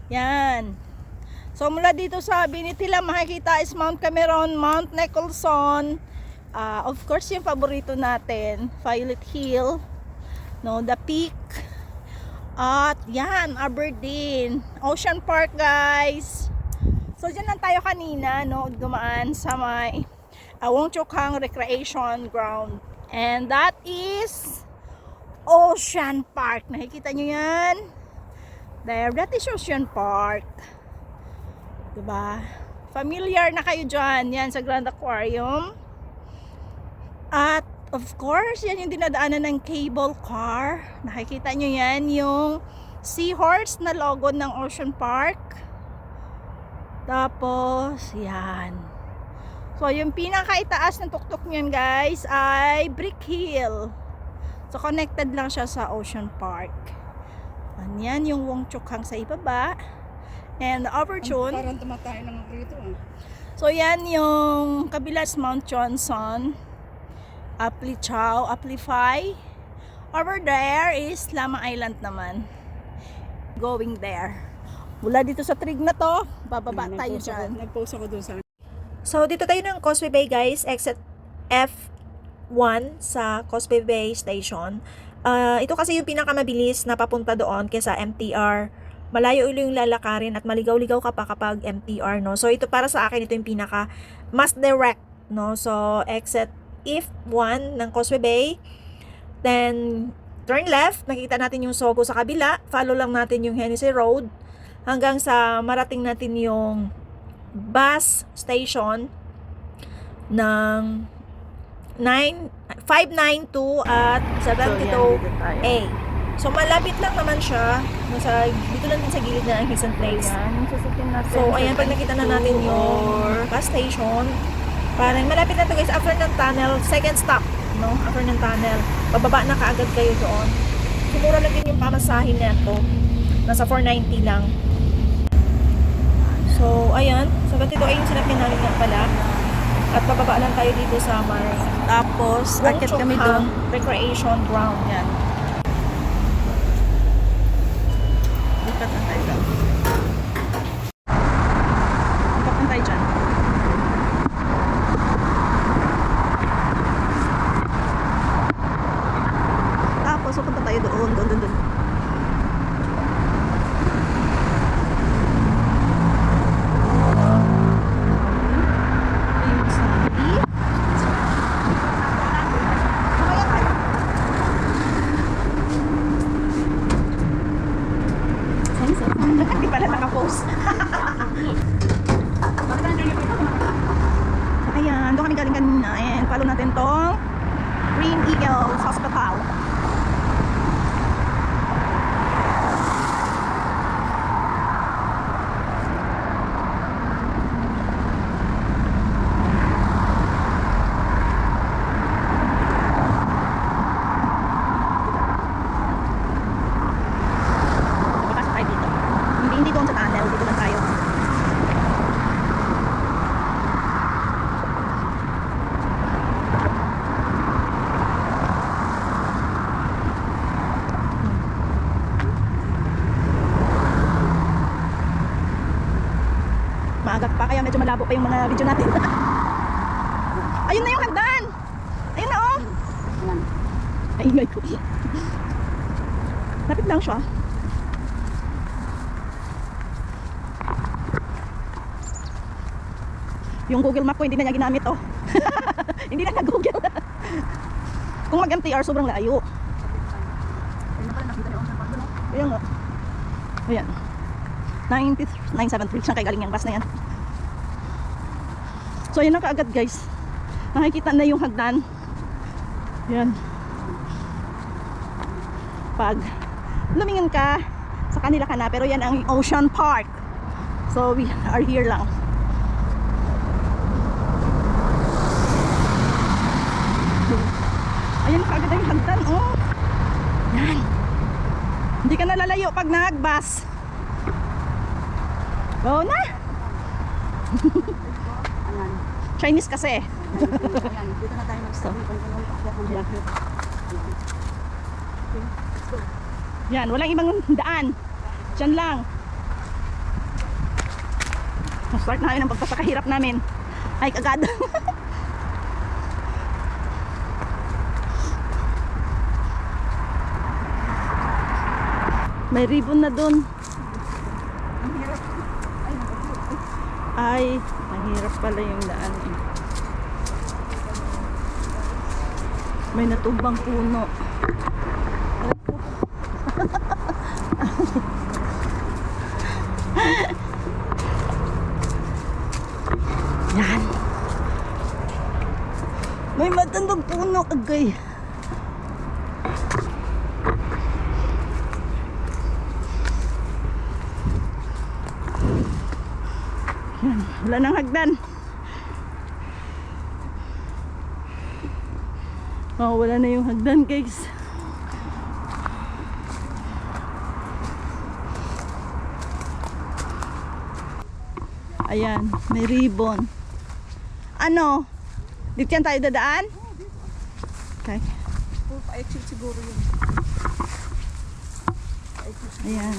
Yan. So mula dito sa Binitila, makikita is Mount Cameron, Mount Nicholson. Of course, yung paborito natin, Violet Hill, no, The Peak. At yan, Aberdeen, Ocean Park, guys. So dyan lang tayo kanina, no, dumaan sa may Wong Chuk Hang Recreation Ground. And that is Ocean Park. Nakikita nyo yan? There, that is Ocean Park. Diba? Familiar na kayo dyan. Yan sa Grand Aquarium. At of course, yan yung dinadaanan ng cable car. Nakikita nyo yan, yung seahorse na logo ng Ocean Park. Tapos, yan. So, yung pinakaitaas ng tuktok nyan, guys, ay Brick Hill. So, connected lang siya sa Ocean Park. Yan yung Wong Chuk Hang sa ibaba. And the Aberdeen. Parang tumatay naman rito. So, yan yung kabilas Mount Johnson. Apli Chow, Apli Phai. Over there is Lamang Island naman. Going there. Mula dito sa trig na to, bababa tayo dyan. Nag-post ako doon sa... So, dito tayo ng Causeway Bay, guys. Exit F1 sa Causeway Bay Station. Ito kasi yung pinakamabilis na papunta doon kaysa MTR. Malayo ulit yung lalakarin at maligaw-ligaw ka pa kapag MTR, no? So, ito para sa akin, ito yung pinaka mas direct, no? So, exit F1 ng Causeway Bay. Then, turn left. Nakikita natin yung Sogo sa kabila. Follow lang natin yung Hennessy Road hanggang sa marating natin yung bus station ng 592 at 72A. So, malapit lang naman siya. Dito lang din sa gilid na ang Hilson Place. So, ayan, pag nakita na natin yung bus station, parang malapit na to, guys. After ng tunnel, second stop, no? After ng tunnel, bababa na kaagad kayo doon. Siguro lang din yung pamasahin na ito. Nasa 490 lang. So, ayan. So, ganito ay yung sinapin namin nga pala. At bababa lang tayo dito sa may Tapos, Wong akit Chuk kami Hang doon. Recreation Ground. Yan. Lipat na tayo doon. Lipat na tayo dyan. Tapos, pupunta tayo doon. Doon. Hindi pala nakapost. Ayan, doon kami galing kanina. And follow natin tong Green Eagles Hospital. Papasok tayo dito. Hindi doon sa tunnel, dito lang tayo. Maaga pa, kaya medyo malabo pa yung mga video natin. Ayun na yung hagdan! Ayun na, oh! Ay, ingay ko. Lapit lang siya. Yung Google Map ko hindi na niya ginamit, oh. Hindi na na-Google. Kung mag-MTR, sobrang layo. Ayan nga. Ayan. 973. Saan kayo galing yung bus na yan? So, ayan na kaagad, guys. Nakikita na yung hagdan. Ayan. Pag lumingin ka, sa kanila ka na. Pero yan ang Ocean Park. So, we are here lang. Ayan kaagad ang hagdan, oh. Yan. Hindi ka nalalayo pag nag-bus. Go na. Chinese kasi. Dito na tayo mag-stop. Yan, walang ibang daan. Diyan lang. Start na kami ng pagpapakahirap namin. Ay, kagad. May ribbon na dun. Ang hirap. Ay, mahirap pala yung daan eh. May natumbang puno. Yan. May matandang puno, agay. Yan, wala nang hagdan. Oh, wala na yung hagdan, guys. Ayan, may ribbon. Ano? Dito yan tayo dadaan? Okay. Oh, pa-exit siguro yun. Ayan.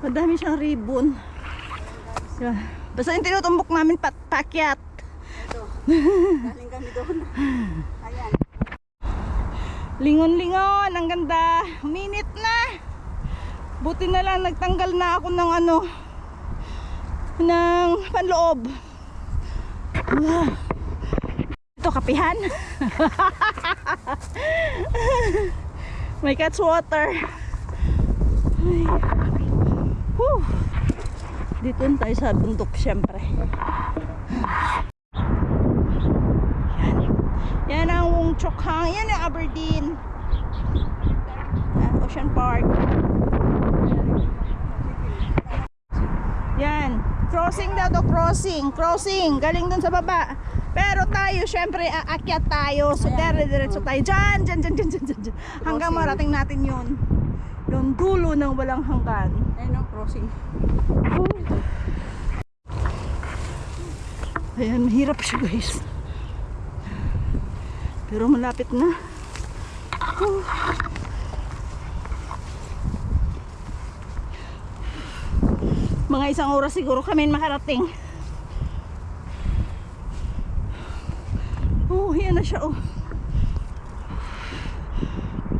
Madami siyang ribbon. Yan. Basta yung tinutumbok namin pakyat. Ito. Galing kami doon. Ayan. Lingon-lingon, ang ganda. Uminit na. Buti na lang nagtanggal na ako ng ano, ng panloob. Wow. Ito kapihan. May cat's water. Ay. Whew. Dito tayo sa bundok syempre. Yan. Yan ang Wong Chok Hang. Yan ang Aberdeen. Yan, Ocean Park. Yan. Crossing daw to, crossing. Crossing. Galing dun sa baba. Pero tayo, syempre, aakyat tayo. So, dire-diretso tayo. Diyan. Hanggang marating natin yun. Yung dulo ng walang hanggan. Ayun ang crossing. Ayan, mahirap siya, guys. Pero malapit na. Mga isang oras siguro kami makarating. Yan na siya, oh.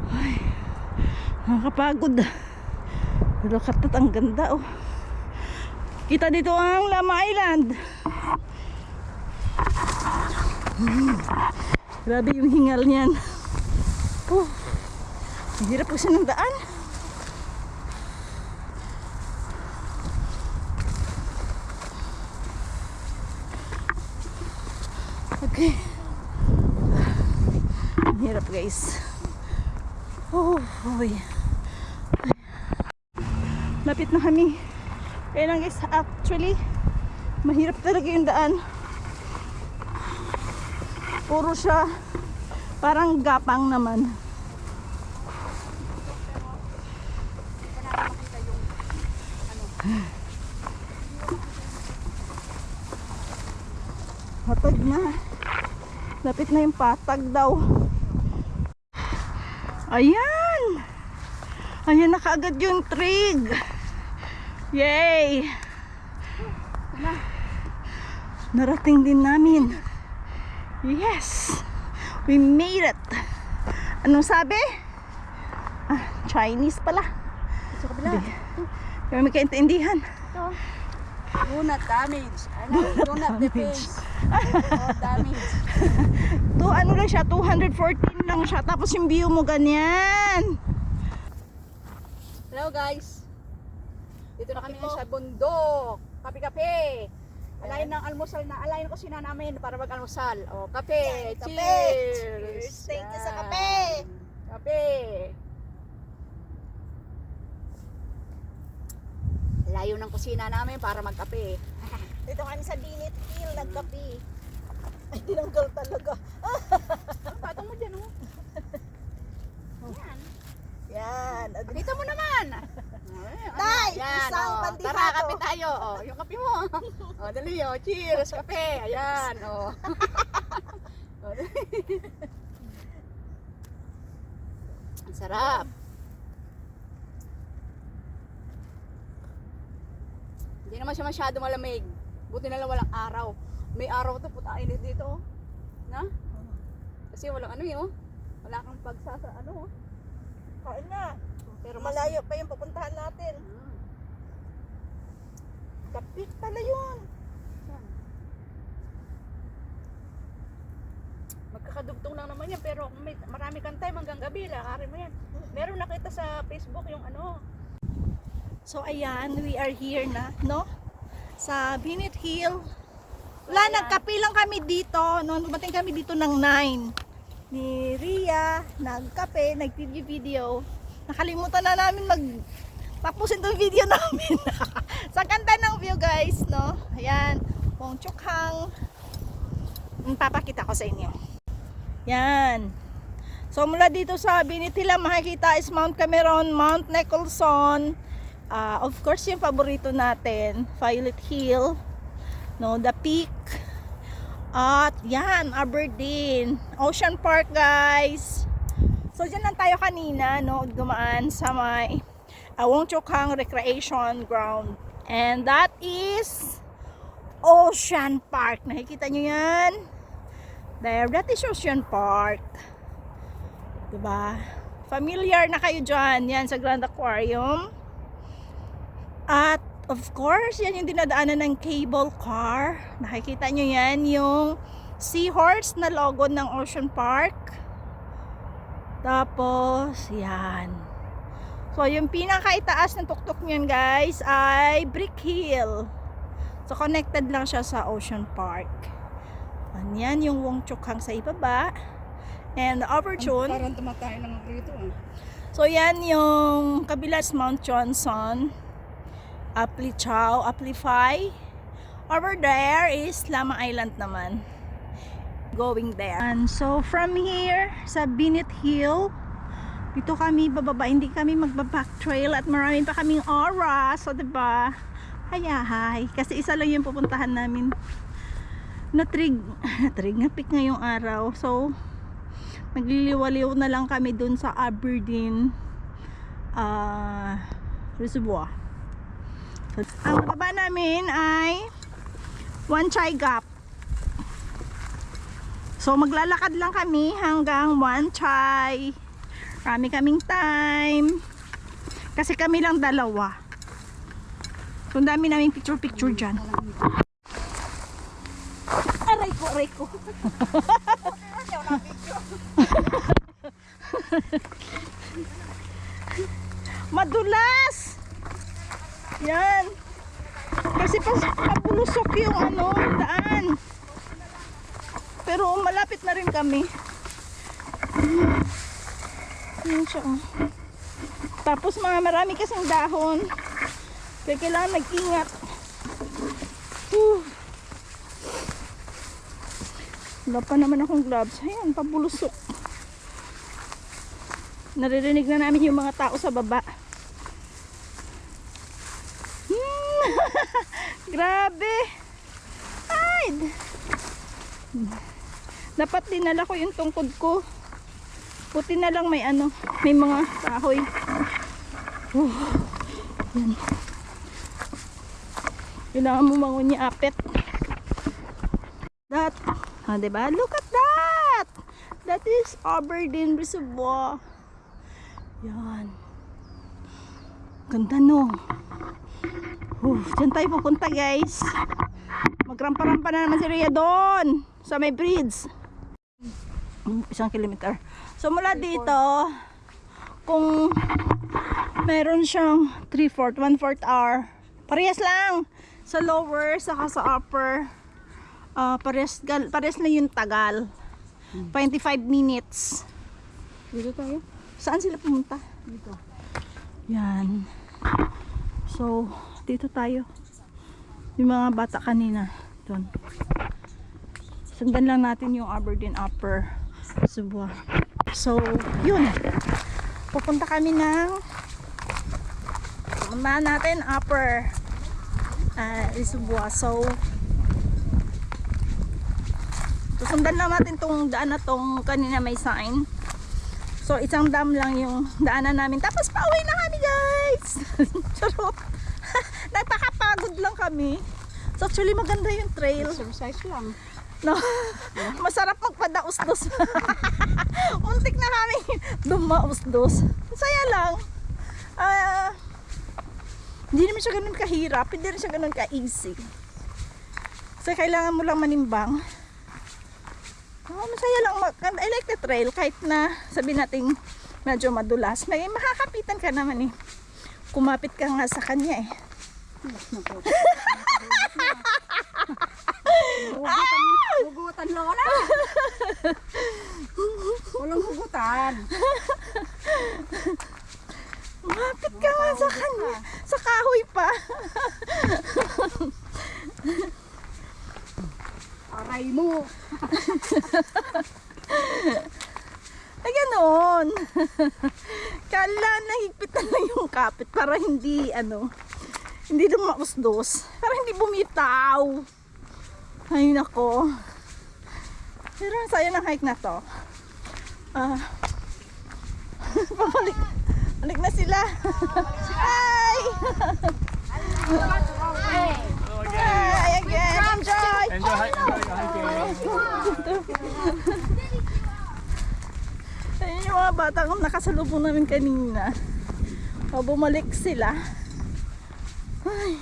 Ay, nakakapagod. Pero katat, ang ganda, oh. Kita dito ang Lama Island. Grabe yung hingal niyan. Ang hirap kasi ng daan. Okay. Ang hirap, guys. Boy. Lapit na kami. Kaya lang, guys, actually mahirap talaga yung daan. Puro siya parang gapang naman. Patag na. Lapit na yung patag daw. Ayan. Ayan na kaagad yung trig. Yay! Narating din namin. Yes! We made it! Anong sabi? Chinese pala. Sa kabila. Kaya may kaintindihan. Ito. Do not damage. Do not defense. Damage. Ano lang siya, 214 lang siya. Tapos yung view mo ganyan. Hello guys. Dito na kami sa bundok. Kape-kape. Alayin ng almusal na. Alayin ko sina namin para mag-almusal. O, kape. Yan, kape. Cheers. Cheers. Thank you sa kape. Kape. Layo ng kusina namin para magkape. Dito kami sa Binit Hill, nagkape. Ay, tinanggal talaga. Patong mo dyan, oh. Yan. Yan. Dito mo naman. Tay, Ayan, isang oh. pandihato. Tara, kape tayo. Oh, yung kape mo. Oh, dali, oh. Cheers, kape. Ayan, oh. Oh, dali. Ang sarap. Hindi naman siya masyado malamig. Buti na lang walang araw. May araw to, puta init dito, oh. Na? Kasi walang ano yun, oh. Wala kang pagsasa, ano, oh. Kain na. Pero mas Malayo pa yung pupuntahan natin. Kapit pala yun. Magkakadugtong lang naman yan, pero kung may marami kang time hanggang gabi, lakarin mo yan. Meron nakita sa Facebook yung ano. So ayan, we are here na, no? Sa Binit Hill. Wala, nagkape lang kami dito. Noon dumating kami dito ng 9. Ni Ria, nagkape, nag-video. Nakalimutan na namin tapusin itong video namin. Sa ganda ng view guys, no? Ayan, Wong Chuk Hang. Papakita ko sa inyo. Yan. So mula dito sa Binit Hill, makikita is Mount Cameron, Mount Nicholson. Of course, yung paborito natin, Violet Hill, no, the peak. At yan, Aberdeen, Ocean Park guys. So dyan lang tayo kanina, no, dumaan sa may Wong Chuk Hang Recreation Ground. And that is Ocean Park. Nakikita nyo yan? There, that is Ocean Park. Diba? Familiar na kayo dyan. Yan sa Grand Aquarium. At of course, yan yung dinadaanan ng cable car. Nakikita nyo yan, yung seahorse na logo ng Ocean Park. Tapos, yan. So, yung pinakaitaas ng tuktok nyan guys ay Brick Hill. So, connected lang siya sa Ocean Park. Yan yung Wong Chuk Hang sa ibaba. And the Aberdeen. Parang tumatay lang rito, ah. So, yan yung kabilas Mount Johnson. Apli Chow, Applify. Over there is Lamang Island naman. Going there. And so from here sa Binit Hill, dito kami bababa, hindi kami magba-back trail at marami pa kaming oras. So diba? Hayahay. Kasi isa lang yung pupuntahan namin. Natrig na peak ngayong araw. So nagliliwaliw na lang kami dun sa Aberdeen Reservoir. Ang baba namin ay Wan Chai Gap. So maglalakad lang kami hanggang Wan Chai. Marami kaming time. Kasi kami lang dalawa. So ang dami naming picture dyan. Aray ko. Madulas. Yan. Kasi pabulusok yung daan. Pero malapit na rin kami. Yan siya. Tapos marami kasing dahon. Kaya kailangan mag-ingat. Wala pa naman akong gloves. Ayan, pabulusok. Naririnig na namin yung mga tao sa baba. Grabe. Ay. Dapat dinala ko yung tungkod ko. Buti na lang may may mga kahoy. Yan. Kailangan mo mangunyapit. That, diba? Look at that. That is Aberdeen Reservoir. Yan. Ganda no. Diyan tayo pupunta guys. Magrampa-rampa na naman si Rhea doon sa may bridge. 1 kilometer. So mula dito, kung meron siyang 3/4, 1/4 hour, parehas lang sa lower saka sa upper. Parehas na yung tagal. 25 minutes. Dito tayo. Saan sila pumunta? Dito. Yan. So dito tayo. Yung mga bata kanina doon. Sundan lang natin yung Aberdeen Upper Reservoir. So yun, pupunta kami ng Puntahan natin upper Isubuaso. Susundan lang natin tong daan na tong kanina may sign. So isang dam lang yung daanan namin. Tapos pauwi na kami guys. Charot. Nagpakapagod lang kami. So actually maganda yung trail. Exercise lang. No. Masarap magpadaos-dos. Muntik na kami dumaos-dos. Saya lang. Hindi naman siya ganun kahirap. Hindi rin siya ganun ka-easy. So kailangan mo lang manimbang. Masaya lang. I like the trail. Kahit na sabihin natin medyo madulas. May makakapitan ka naman eh. Kumapit ka nga sa kanya eh. Hugutan lola. Walang hugutan. Kumapit ka nga sa kanya. Sa kahoy pa. Aray mo. Ay ganon. Kala nahigpitan lang yung kapit para hindi hindi dumausdos. Para hindi bumitaw. Ay nako. Pero ang saya ng hike na to. Pabalik. Balik na sila. Hi! Hi again. Enjoy. Enjoy hiking. Ayun yung mga bata kung nakasalubong namin kanina. Bumalik sila. Ay.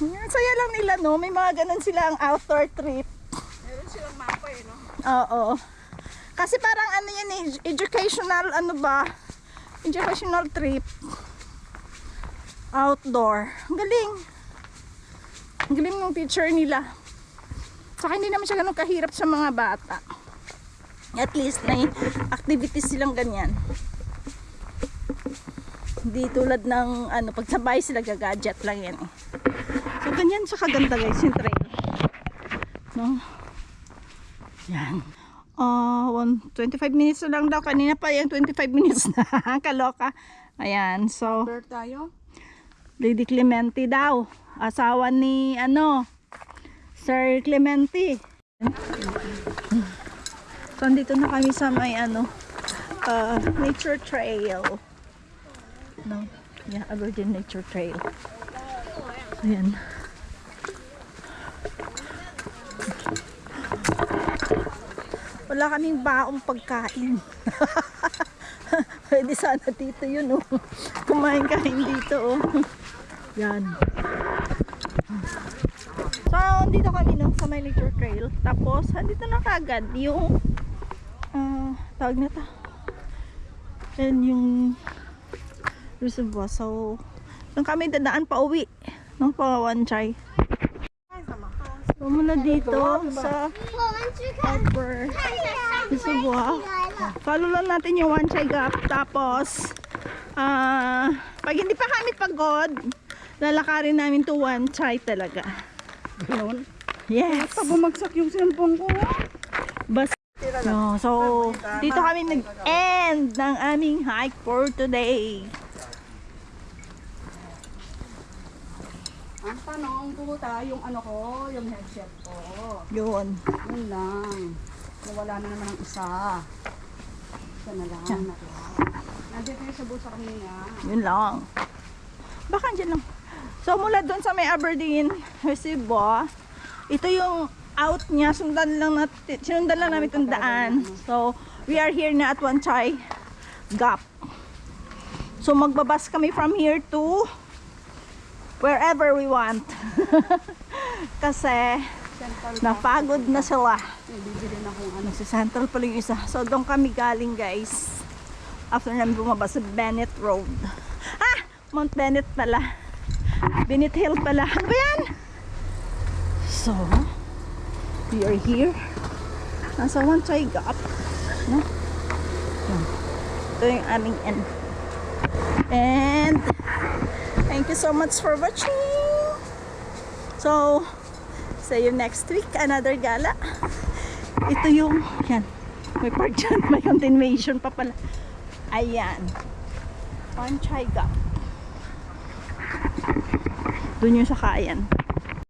Ang saya lang nila, no? May mga ganun silang outdoor trip. Meron silang mapa eh, no? Oo. Kasi parang yan eh, educational, educational trip. Outdoor. Ang galing. Ang galing ng teacher nila. Saka hindi naman siya ganun kahirap sa mga bata. At least may activities silang ganyan. Hindi tulad ng pagsabay sila gagadget lang yan eh. So ganyan siya kaganda guys yung trail. No? Yan. 25 minutes na lang daw. Kanina pa yung 25 minutes na. Kaloka. Ayan. So, Bird tayo. Lady Clemente daw. Asawa ni Sir Clemente. So, andito na kami sa may nature trail. No? Yeah, Aberdeen Nature Trail. Ayan. Wala kaming baong pagkain. Pwede sana dito yun, oh. Kumain kain dito, oh. Yan. So, dito kami, no, sa may nature trail. Tapos, dito na kagad yung tawag na ito. Yan yung reservoir. So, doon kami dadaan pa uwi. No, pa Wanchay. So, muna dito sa upper reservoir. Follow lang natin yung Wanchay Gap. Tapos, pag hindi pa kami pagod, lalakarin namin to Wanchay talaga. Ganun. Yes. Basta bumagsak yung cellphone ko. Bas no, so, dito kami nag-end ng aming hike for today. Ang tanong puta, yung yung headset ko. Yun. Yun lang. Nawala na naman ang isa. Isa na lang. Nandito yung sa bulsa kanina. Yun lang. Baka dyan lang. So, mula doon sa may Aberdeen Reservoir, ito yung out niya. Sinundan lang namin itong daan. So, we are here na at Wanchay Gap. So, magbabas kami from here to wherever we want. Kasi, napagod na sila. Bibili na kung Si Central pala yung isa. So, doon kami galing, guys. After namin bumaba sa Bennett Road. Mount Bennett pala. Bennett Hill pala. Ano ba yan? So, we are here. Nasa Wanchay Gap. No? Ito yung aming end. And, thank you so much for watching. So, see you next week. Another gala. Ito yung, yan. May part dyan. May continuation pa pala. Ayan. Wanchay Gap. Doon yung sakayan.